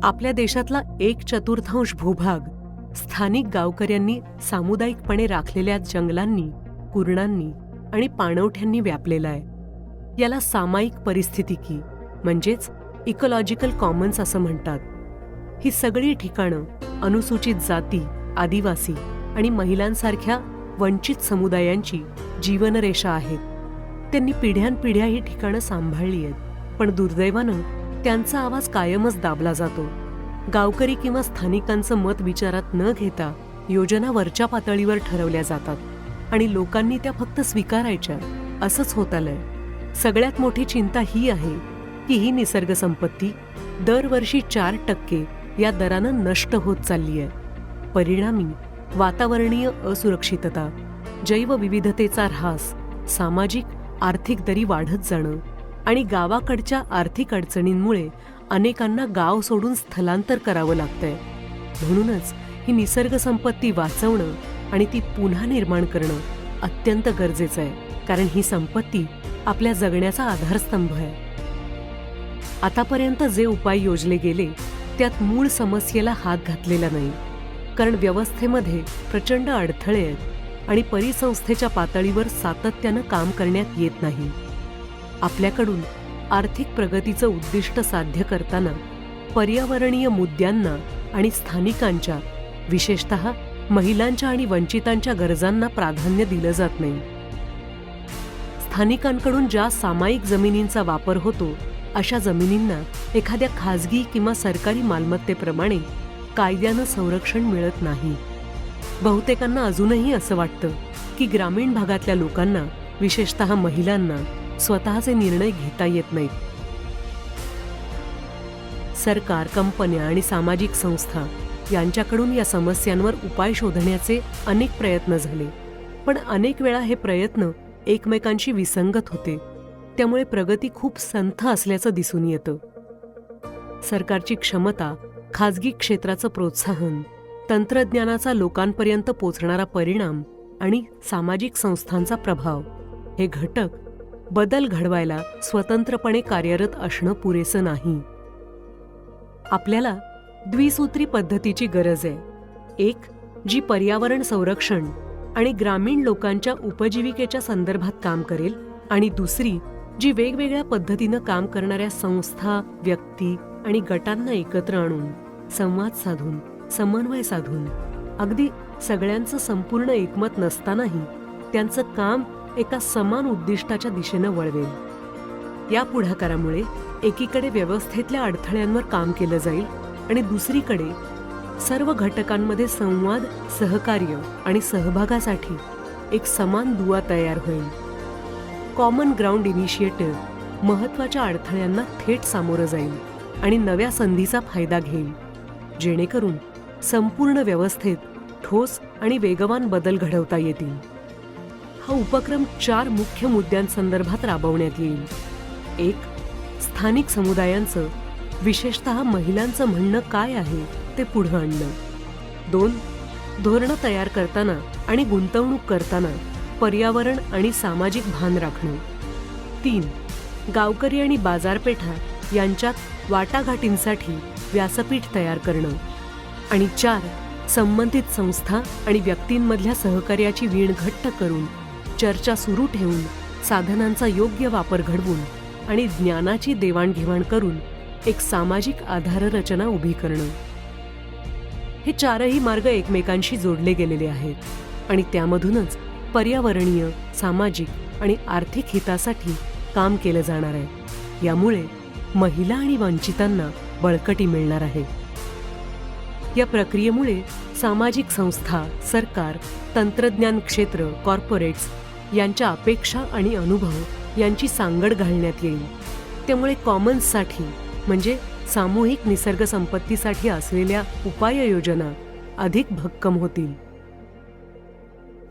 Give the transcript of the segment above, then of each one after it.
आपल्या देशातला 1/4 भूभाग स्थानिक गावकऱ्यांनी सामुदायिकपणे राखलेल्या जंगलांनी, कुरणांनी आणि पाणवठ्यांनी व्यापलेला आहे. याला सामायिक परिस्थितिकी म्हणजेच इकोलॉजिकल कॉमन्स असं म्हणतात. ही सगळी ठिकाणं अनुसूचित जाती, आदिवासी आणि महिलांसारख्या वंचित समुदायांची जीवनरेषा आहेत. त्यांनी पिढ्यानपिढ्या ही ठिकाणं सांभाळली आहेत, पण दुर्दैवानं त्यांचा आवाज कायमच दाबला जातो. गावकरी किंवा स्थानिकांचं मत विचारात न घेता योजना वरच्या पातळीवर ठरवल्या जातात आणि लोकांनी त्या फक्त स्वीकारायच्या, असंच होत आलंय. सगळ्यात मोठी चिंता ही आहे की ही निसर्ग संपत्ती दरवर्षी 4% या दरानं नष्ट होत चालली आहे. परिणामी वातावरणीय असुरक्षितता, जैवविविधतेचा ऱ्हास, सामाजिक आर्थिक दरी वाढत जाणं आणि गावाकडच्या आर्थिक अडचणींमुळे अनेकांना गाव सोडून स्थलांतर करावं लागतंय. म्हणूनच ही निसर्ग संपत्ती वाचवणं आणि ती पुन्हा निर्माण करणं अत्यंत गरजेचं आहे, कारण ही संपत्ती आपल्या जगण्याचा आधारस्तंभ आहे. आतापर्यंत जे उपाय योजले गेले त्यात मूळ समस्येला हात घातलेला नाही, कारण व्यवस्थेमध्ये प्रचंड अडथळे आहेत आणि परिसंस्थेच्या पातळीवर सातत्यानं काम करण्यात येत नाही. आपल्याकडून आर्थिक प्रगतीचं उद्दिष्ट साध्य करताना पर्यावरणीय मुद्द्यांना आणि स्थानिकांच्या, विशेषतः महिलांच्या आणि वंचितांच्या गरजांना प्राधान्य दिलं जात नाही. स्थानिकांकडून ज्या सामायिक जमिनींचा वापर होतो अशा जमिनींना एखाद्या खाजगी किंवा सरकारी मालमत्तेप्रमाणे कायद्यानं संरक्षण मिळत नाही. बहुतेकांना अजूनही असं वाटतं की ग्रामीण भागातल्या लोकांना, विशेषतः महिलांना, स्वतःचे निर्णय घेता येत नाहीत. सरकार, कंपन्या आणि सामाजिक संस्था यांच्याकडून या समस्यांवर उपाय शोधण्याचे अनेक प्रयत्न झाले, पण अनेक वेळा हे प्रयत्न एकमेकांशी विसंगत होते. त्यामुळे प्रगती खूप संथ असल्याचं दिसून येतं. सरकारची क्षमता, खाजगी क्षेत्राचं प्रोत्साहन, तंत्रज्ञानाचा लोकांपर्यंत पोचणारा परिणाम आणि सामाजिक संस्थांचा प्रभाव हे घटक बदल घडवायला स्वतंत्रपणे कार्यरत असणं पुरेसं नाही. आपल्याला द्विसूत्री पद्धतीची गरज आहे. एक, जी पर्यावरण संरक्षण आणि ग्रामीण लोकांच्या उपजीविकेच्या संदर्भात काम करेल, आणि दुसरी, जी वेगवेगळ्या पद्धतीनं काम करणाऱ्या संस्था, व्यक्ती आणि गटांना एकत्र आणून, संवाद साधून, समन्वय साधून, अगदी सगळ्यांचं संपूर्ण एकमत नसतानाही त्यांचं काम एका समान उद्दिष्टाच्या दिशेनं वळवेल. या पुढाकारामुळे एकीकडे व्यवस्थेतल्या अडथळ्यांवर काम केलं जाईल आणि दुसरीकडे सर्व घटकांमध्ये संवाद, सहकार्य आणि सहभागासाठी एक समान दुवा तयार होईल. कॉमन ग्राउंड इनिशिएटिव्ह महत्त्वाच्या अडथळ्यांना थेट सामोरं जाईल आणि नव्या संधीचा फायदा घेईल, जेणेकरून संपूर्ण व्यवस्थेत ठोस आणि वेगवान बदल घडवता येतील. हा उपक्रम 4 मुख्य मुद्द्यांसंदर्भात राबवण्यात येईल. 1. स्थानिक समुदायांचं, विशेषतः महिलांचं म्हणणं काय आहे ते पुढं आणणं. 2. धोरणं तयार करताना आणि गुंतवणूक करताना पर्यावरण आणि सामाजिक भान राखणं. 3. गावकरी आणि बाजारपेठा यांच्यात वाटाघाटींसाठी व्यासपीठ तयार करणं. आणि 4. संबंधित संस्था आणि व्यक्तींमधल्या सहकार्याची वीण घट्ट करून, चर्चा सुरू ठेवून, साधनांचा योग्य वापर घडवून आणि ज्ञानाची देवाणघेवाण करून एक सामाजिक आधाररचना उभी करणं. हे 4ही मार्ग एकमेकांशी जोडले गेलेले आहेत आणि त्यामधूनच पर्यावरणीय, सामाजिक आणि आर्थिक हितासाठी काम केलं जाणार आहे. यामुळे महिला आणि वंचितांना बळकटी मिळणार आहे. या प्रक्रियेमुळे सामाजिक संस्था, सरकार, तंत्रज्ञान क्षेत्र, कॉर्पोरेट्स यांच्या अपेक्षा आणि अनुभव यांची सांगड घालण्यात येईल. त्यामुळे कॉमन्ससाठी म्हणजे सामूहिक निसर्ग संपत्तीसाठी असलेल्या उपाययोजना अधिक भक्कम होतील.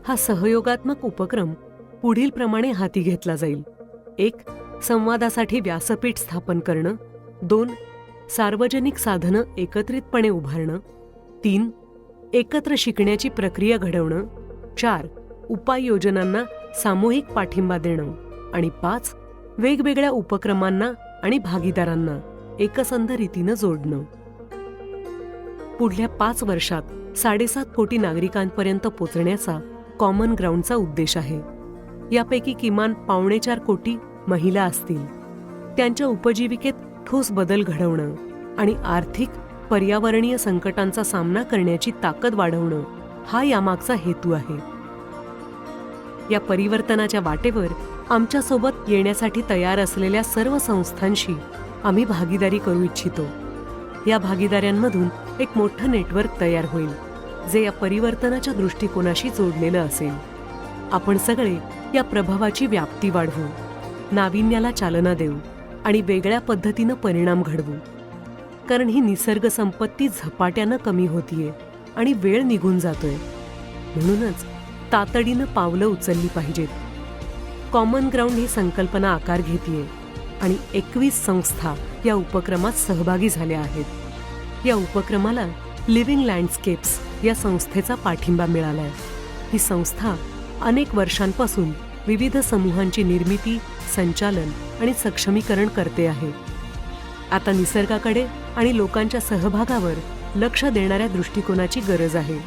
हा सहयोगात्मक उपक्रम पुढील प्रमाणे हाती घेतला जाईल. 1. संवादासाठी व्यासपीठ स्थापन करणं. 2. सार्वजनिक साधनं एकत्रितपणे उभारणं. 3. एकत्र शिकण्याची प्रक्रिया घडवणं. 4. उपाययोजनांना सामूहिक पाठिंबा देणं. आणि 5. वेगवेगळ्या उपक्रमांना आणि भागीदारांना एकसंध रीतीनं जोडणं. पुढल्या 5 वर्षात 7.5 कोटी नागरिकांपर्यंत पोचण्याचा कॉमन ग्राउंडचा उद्देश आहे. यापैकी किमान 4.25 कोटी महिला असतील. त्यांच्या उपजीविकेत ठोस बदल घडवणं आणि आर्थिक पर्यावरणीय संकटांचा सामना करण्याची ताकद वाढवणं हा यामागचा हेतू आहे. या परिवर्तनाच्या वाटेवर आमच्यासोबत येण्यासाठी तयार असलेल्या सर्व संस्थांशी आम्ही भागीदारी करू इच्छितो. या भागीदाऱ्यांमधून एक मोठं नेटवर्क तयार होईल, जे या परिवर्तनाच्या दृष्टिकोनाशी जोडलेलं असेल. आपण सगळे या प्रभावाची व्याप्ती वाढवू, नाविन्याला चालना देऊ आणि वेगळ्या पद्धतीनं परिणाम घडवू. कारण ही निसर्ग संपत्ती झपाट्यानं कमी होतीये आणि वेळ निघून जातोय. म्हणूनच तातडीनं पावलं उचलली पाहिजेत. कॉमन ग्राउंड ही संकल्पना आकार घेतेय आणि 21 संस्था या उपक्रमात सहभागी झाल्या आहेत. या उपक्रमाला लिव्हिंग लँडस्केप्स या संस्थेचा पाठिंबा मिळालाय. ही संस्था अनेक वर्षांपासून विविध समूहांची निर्मिती, संचालन आणि सक्षमीकरण करते आहे. आता निसर्गाकडे आणि लोकांच्या सहभागावर लक्ष देणाऱ्या दृष्टिकोनाची गरज आहे.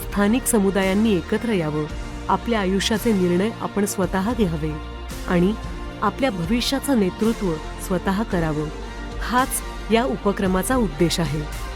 स्थानिक समुदायांनी एकत्र यावं, आपल्या आयुष्याचे निर्णय आपण स्वतः घ्यावे आणि आपल्या भविष्याचं नेतृत्व स्वतः करावं. हाच या उपक्रमाचा उद्देश आहे.